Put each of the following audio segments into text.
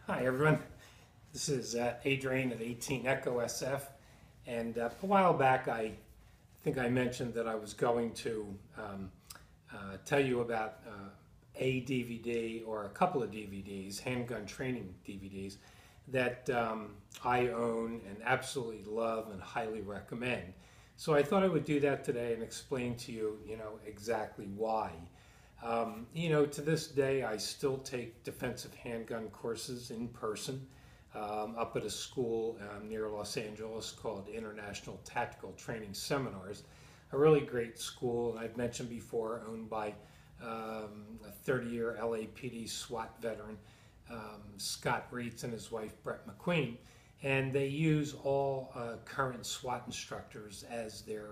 Hi everyone, this is Adrian at 18 Echo SF, and a while back I think I mentioned that I was going to tell you about a DVD or a couple of DVDs, handgun training DVDs, that I own and absolutely love and highly recommend. So I thought I would do that today and explain to you, exactly why. To this day, I still take defensive handgun courses in person up at a school near Los Angeles called International Tactical Training Seminars. A really great school, and I've mentioned before, owned by a 30-year LAPD SWAT veteran, Scott Reitz, and his wife, Brett McQueen. And they use all current SWAT instructors as their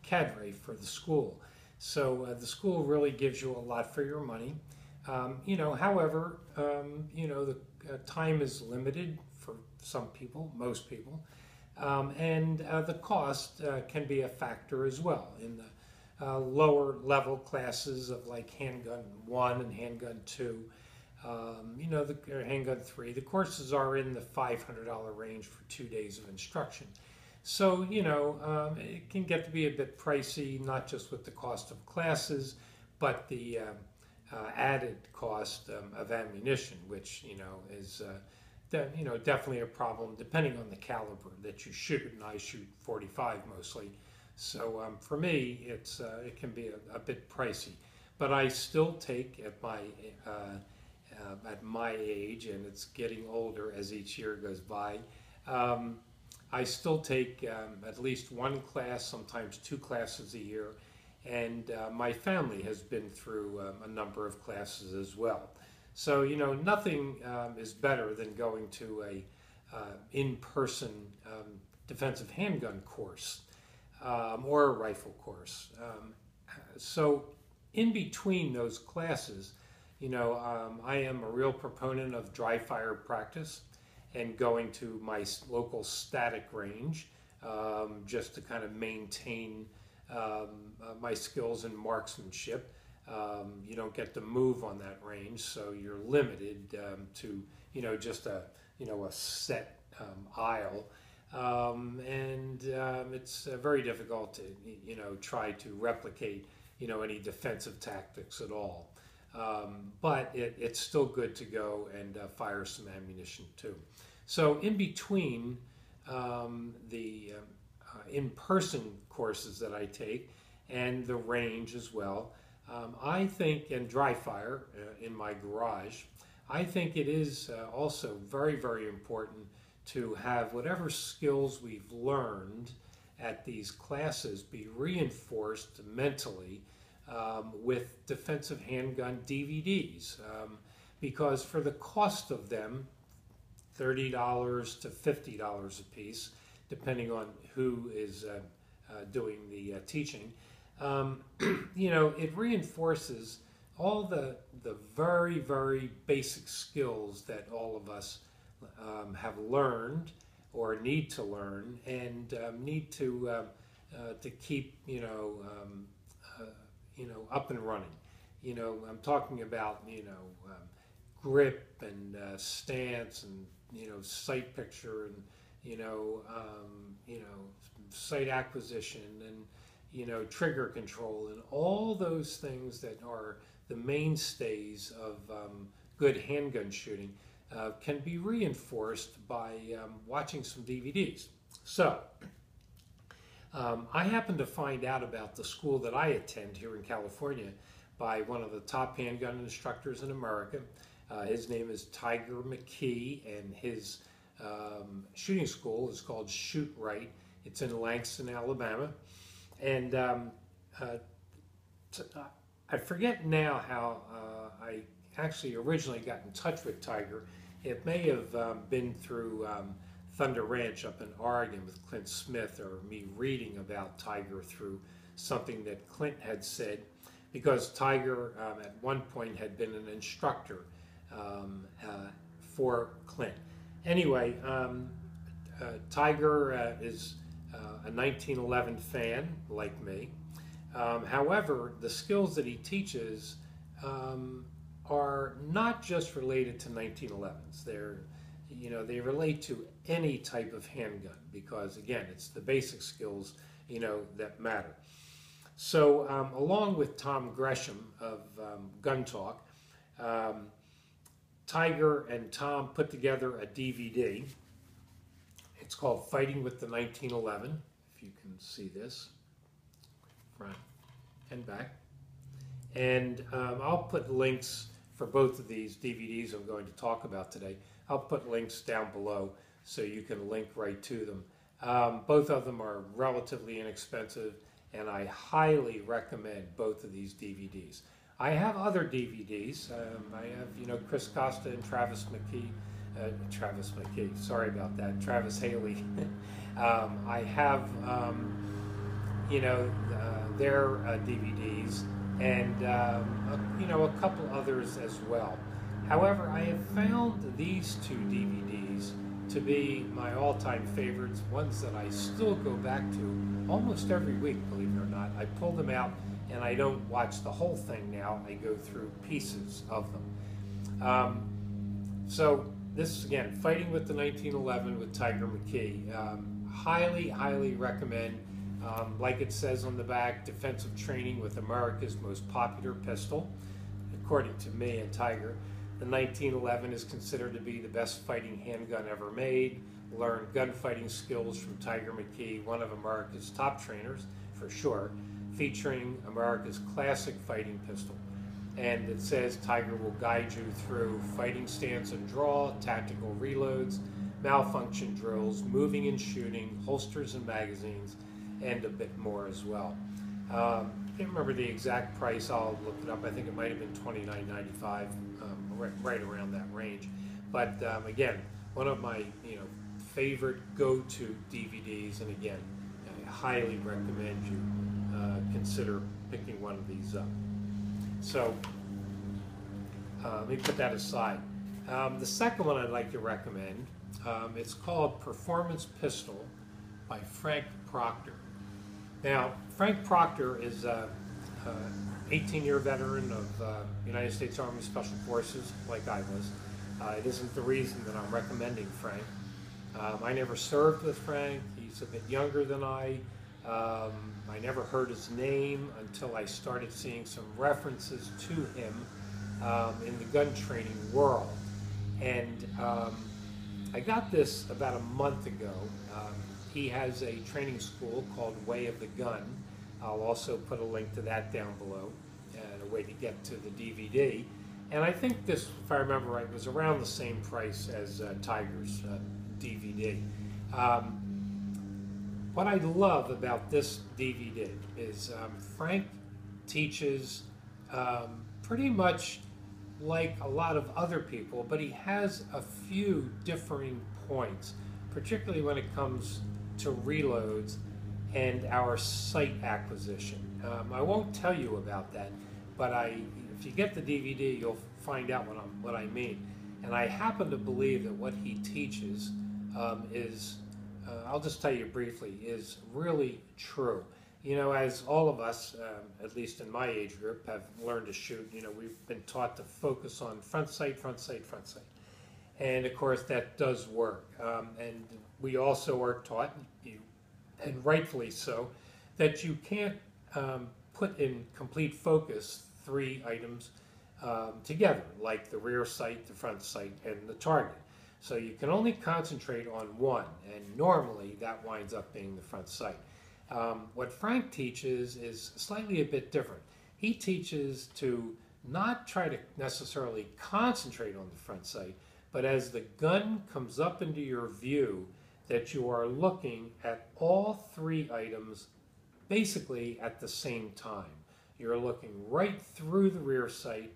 cadre for the school. So the school really gives you a lot for your money. However, the time is limited for some people, most people, and the cost can be a factor as well. In the lower level classes of like Handgun 1 and Handgun 2, the Handgun 3, the courses are in the $500 range for 2 days of instruction. So, it can get to be a bit pricey, not just with the cost of classes, but the added cost of ammunition, which, is, definitely a problem depending on the caliber that you shoot. And I shoot 45 mostly. So for me, it can be a bit pricey. But I still take at my age, and it's getting older as each year goes by, I still take at least one class, sometimes 2 classes a year, and my family has been through a number of classes as well. So, nothing is better than going to a in-person defensive handgun course or a rifle course. So in between those classes, I am a real proponent of dry fire practice and going to my local static range just to kind of maintain my skills in marksmanship. You don't get to move on that range, so you're limited to just a set aisle, and it's very difficult to try to replicate any defensive tactics at all. But it's still good to go and fire some ammunition too. So in between the in-person courses that I take and the range as well, I think, and dry fire in my garage, I think it is also very, very important to have whatever skills we've learned at these classes be reinforced mentally with defensive handgun DVDs, because for the cost of them, $30 to $50 a piece, depending on who is doing the teaching, it reinforces all the very, very basic skills that all of us have learned or need to learn and need to keep up and running. I'm talking about grip and stance and sight picture and sight acquisition and trigger control and all those things that are the mainstays of good handgun shooting can be reinforced by watching some DVDs. So I happened to find out about the school that I attend here in California by one of the top handgun instructors in America. His name is Tiger Mckee, and his shooting school is called Shootrite. It's in Langston, Alabama. And I forget now how I actually originally got in touch with Tiger. It may have been through Thunder Ranch up in Oregon with Clint Smith, or me reading about Tiger through something that Clint had said, because Tiger at one point had been an instructor for Clint. Anyway, Tiger is a 1911 fan, like me. However, the skills that he teaches are not just related to 1911s. They relate to any type of handgun because, again, it's the basic skills, that matter. So along with Tom Gresham of Gun Talk, Tiger and Tom put together a DVD. It's called Fighting with the 1911, if you can see this, front and back. And I'll put links for both of these DVDs I'm going to talk about today. I'll put links down below so you can link right to them. Both of them are relatively inexpensive, and I highly recommend both of these DVDs. I have other DVDs. I have, Chris Costa and Travis Mckee. Sorry about that. Travis Haley. I have, their DVDs and, a couple others as well. However, I have found these two DVDs to be my all-time favorites, ones that I still go back to almost every week, believe it or not. I pull them out and I don't watch the whole thing now. I go through pieces of them. So this is, again, Fighting with the 1911 with Tiger Mckee. Highly, highly recommend. Like it says on the back, defensive training with America's most popular pistol. According to me and Tiger, the 1911 is considered to be the best fighting handgun ever made. Learn gunfighting skills from Tiger Mckee, one of America's top trainers, for sure, featuring America's classic fighting pistol. And it says Tiger will guide you through fighting stance and draw, tactical reloads, malfunction drills, moving and shooting, holsters and magazines, and a bit more as well. I can't remember the exact price. I'll look it up. I think it might have been $29.95, right around that range. But again, one of my favorite go-to DVDs, and again, I highly recommend you consider picking one of these up. So let me put that aside. The second one I'd like to recommend, it's called Performance Pistol by Frank Proctor. Now, Frank Proctor is an 18-year veteran of United States Army Special Forces, like I was. It isn't the reason that I'm recommending Frank. I never served with Frank. He's a bit younger than I. I never heard his name until I started seeing some references to him in the gun training world. And I got this about a month ago. He has a training school called Way of the Gun. I'll also put a link to that down below and a way to get to the DVD. And I think this, if I remember right, was around the same price as Tiger's DVD. What I love about this DVD is Frank teaches pretty much like a lot of other people, but he has a few differing points, particularly when it comes to reloads and our sight acquisition. I won't tell you about that, but if you get the DVD, you'll find out what I mean. And I happen to believe that what he teaches is, I'll just tell you briefly, is really true. As all of us, at least in my age group, have learned to shoot, we've been taught to focus on front sight, front sight, front sight. And of course that does work. And we also are taught, and rightfully so, that you can't put in complete focus three items together, like the rear sight, the front sight, and the target. So you can only concentrate on one, and normally that winds up being the front sight. What Frank teaches is slightly a bit different. He teaches to not try to necessarily concentrate on the front sight, but as the gun comes up into your view, that you are looking at all three items basically at the same time. You're looking right through the rear sight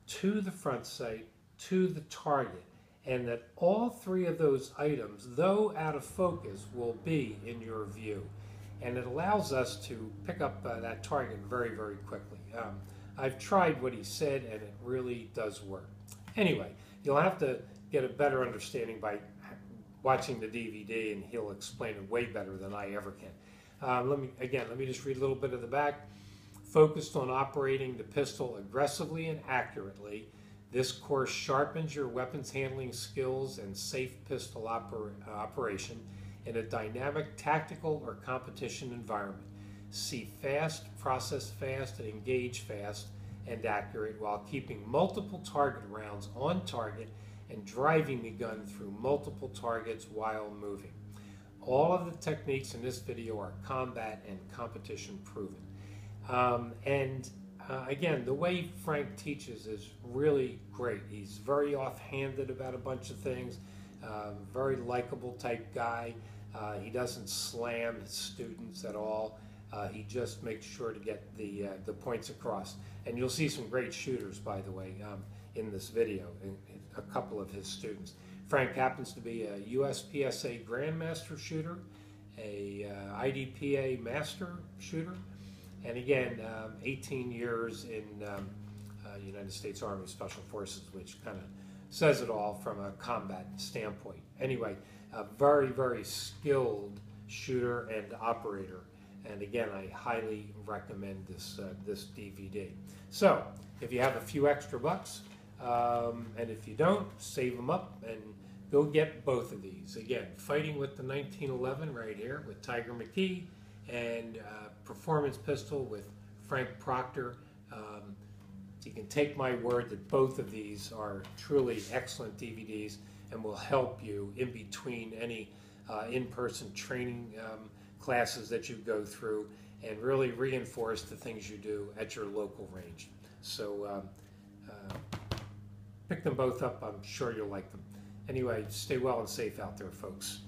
to the front sight to the target, and that all three of those items, though out of focus, will be in your view. And it allows us to pick up that target very, very quickly. I've tried what he said, and it really does work. Anyway, you'll have to get a better understanding by watching the DVD, and he'll explain it way better than I ever can. Let me just read a little bit of the back. Focused on operating the pistol aggressively and accurately, This course sharpens your weapons handling skills and safe pistol operation in a dynamic tactical or competition environment. See fast, process fast, and engage fast and accurate while keeping multiple target rounds on target and driving the gun through multiple targets while moving. All of the techniques in this video are combat and competition proven. Again, the way Frank teaches is really great. He's very offhanded about a bunch of things, very likable type guy. He doesn't slam his students at all. He just makes sure to get the points across. And you'll see some great shooters, by the way, in this video, a couple of his students. Frank happens to be a USPSA Grandmaster shooter, a IDPA Master shooter, and again, 18 years in United States Army Special Forces, which kind of says it all from a combat standpoint. Anyway, a very, very skilled shooter and operator. And again, I highly recommend this DVD. So, if you have a few extra bucks, and if you don't, save them up and go get both of these. Again, Fighting with the 1911 right here with Tiger Mckee, and Performance Pistol with Frank Proctor. You can take my word that both of these are truly excellent DVDs and will help you in between any in-person training classes that you go through and really reinforce the things you do at your local range. So pick them both up. I'm sure you'll like them. Anyway, stay well and safe out there, folks.